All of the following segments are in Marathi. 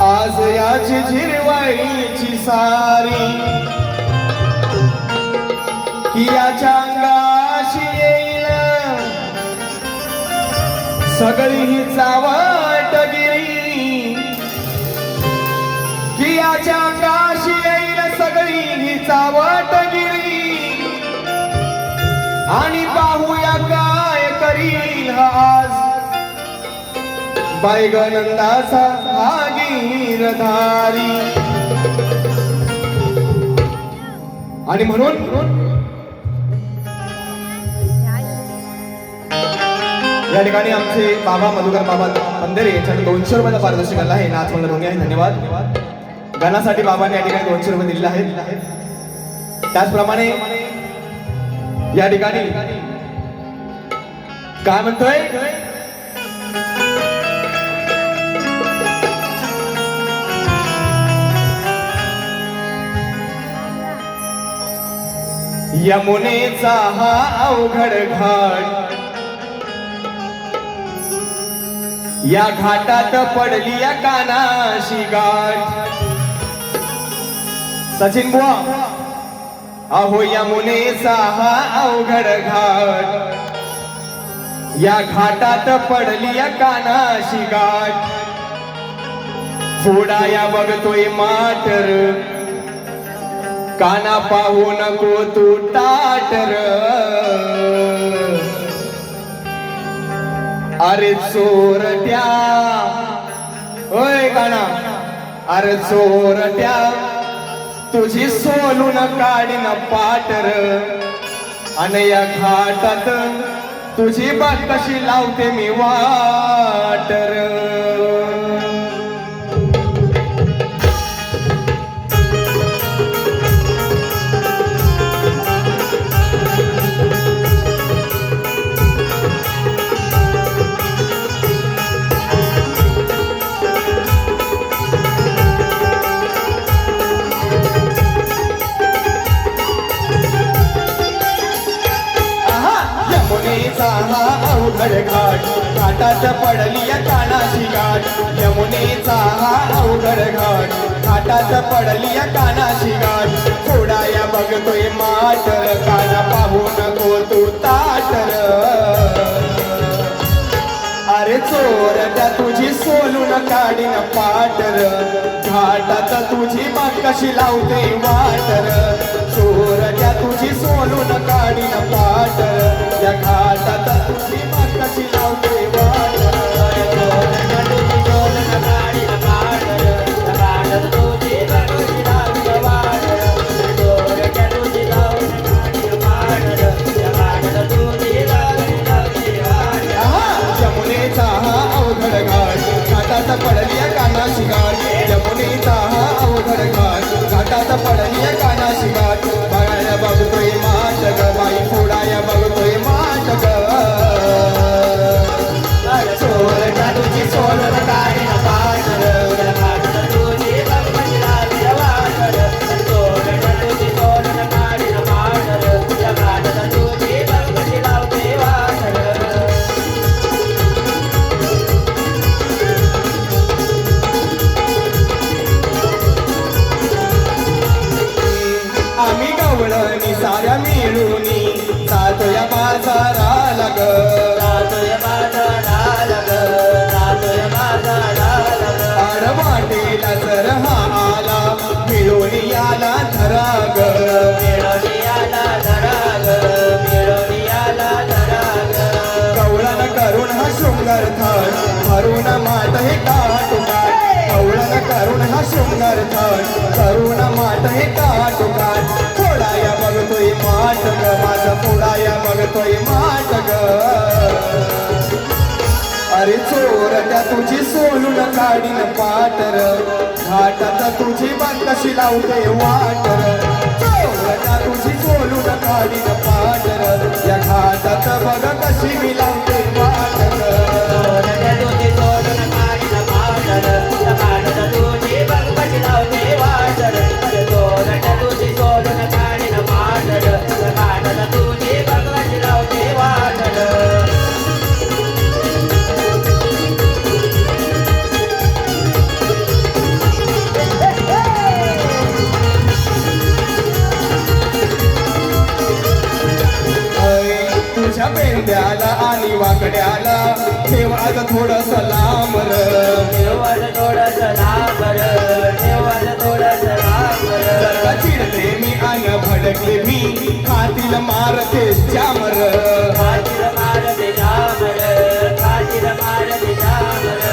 आज याची झिरवाईची सारी की याच्या अंगाशी येईल सगळी ही चावटगिरी की याच्या अंगाशी येईल सगळी ही चावटगिरी आणि पाहूया काय करील हा आज बायगनंदाचा हा गिरधारी. आणि म्हणून या ठिकाणी आमचे बाबा मधुकर बाबा पंधरे यांच्याकडे 200 रुपयाचा पारितोषिक आला आहे. नाच म्हणलं दोन्ही आहे. धन्यवाद. गाण्यासाठी बाबांनी या ठिकाणी 200 रुपये दिलेले आहेत. त्याचप्रमाणे या ठिकाणी काय म्हणतोय, यमुनेचा हा अवघड घाट या घाटात पडली या कानाशी गाठ. सचिन बुवा, अहो यमुनेचा हा अवघड घाट या घाटात पडली या कानाशी गाठ. फोडाया बघतोय माटर काना पाहू नको तू टाटर. अरे चोरट्या, ओय काना, अरे चोरट्या तुझी सोलून काढीन पाटर. आणि या घाटात तुझी बात कशी लावते मी वाटर. अवघड घाट घाटात पडली या कानाशी गाठ. यमुनेचा हा अवघड घाट घाटात पडली या कानाशी गाठ. फोडाया बघतोय माटर काना पाहू नको तू ताटर. अरे चोरट्या तुझी सोलून काढीन पाटर. घाटात तुझी बाग कशी लावते वाटर. चोरट्या तुझी सोलून काढीन पाटर. या घाटात तुझी बाग कशी लावते वाटर. यमुनेचा हा अवघड घाट घाटात पडली या कानाशी गाठ. यमुनेचा हा अवघड घाट घाटात पडली या कानाशी गाठ. बघायला बघतोय माट ग बाई, फोडाया बघतोय माट ग. चोरट्या तुझी सोलून काढीन पाटर. तुझी बघ लावली वाटर. चोरट्या तुझी सोलून काढीन पाटर. या घाटात तुझी बघ लावते वाटर. आम्ही गवळणी साऱ्या मिळूनी जातोया बाजाराला ग. जातोया बाजाराला ग. जातोया बाजाराला ग. आडवाटेला जर हा आला मिळून याला धरा ग. मिळून याला धरा ग. मिळून याला धरा ग. गवळण करून हा शृंगार थाट भरून माट हे काटुकाट. गवळण करून हा शृंगार थाट करून माट हे काटुकाट. फोडाया बघतोय माट ग माझं, फोडाया बघतोय माट ग. अरे चोरट्या तुझी सोलून काढीन पाटर. घाटात तुझी बात कशी लावते वाटर. चोरट्या तुझी सोलून काढीन पाटर. या घाटात बघ कशी मी लावते वाटर. तुझी सोलून काढीन पाटर. या घाटात तुझी बघ कशी लावते वाटर. चोरट्या तुझी सोलून काढीन पाटर. या घाटात तुझी बघ कशी लावते वाटर. वाकड्याला ठेव आज थोडस लांब र देवाला थोडस लांबर देवाला थोडस लांबर जर का चिडते मी अन भडकले मी खातील मारते जामर खातिर मारते जामर खातिर मारते जामर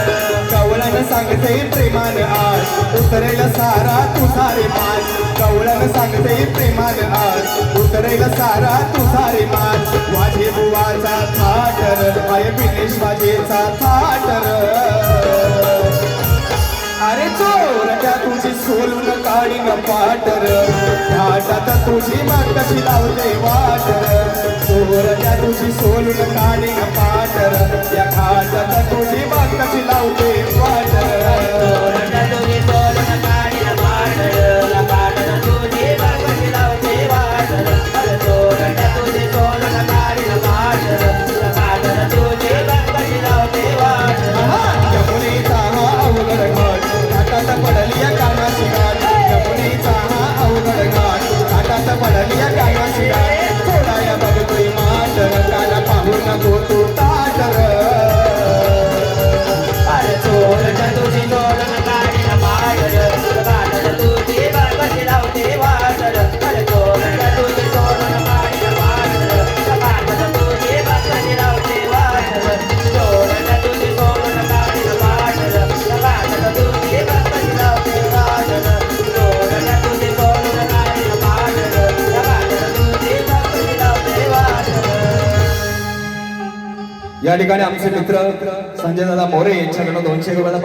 कवळण सांगते प्रेमान आज उतरेल सारा तू सारे मान कवळण सांगते प्रेमान आज उतरेल सारा तू सारे मान वाजे बुवाचा थाटर आय बिनेश वाजेचा थाटर अरे चोरट्या तुझी सोलून काढीन पाटर घाटात तुझी मग कशी लावते वाटर चोरट्या तुझी सोलून काढीन पाटर या घाटात तुझी मग कशी लावते वाटर तोरणा तुझी तोरण काढीन पाडळ पाडळ तुझी बागडी लावते वाटळ अरे तोरणा तुझी तोरण काढीन पाडळ पाडळ तुझी बागडी लावते वाटळ यमुनेचा हा अवघड घाट घाटात पडली या कानाची गाठ यमुनेचा हा अवघड घाट घाटात पडली या कानाची गाठ थोडा या बघतोय माटर काना पाहू नको तू ताटर अरे तोरणा तुझी तोरण काढीन पाडळ पाडळ तुझी बागडी लावते वाटळ अरे तोरणा तुझी तोरण काढीन पाडळ पाडळ तुझी बागडी लावते वाटळ तोरणा तुझी तोरण काढीन पाडळ पाडळ तुझी बागडी लावते वाटळ तोरणा तुझी तोरण काढीन पाडळ पाडळ तुझी बागडी लावते वाटळ या ठिकाणी आमचे मित्र संजय दादा मोरे यांच्याकडून 200 रुपयाचा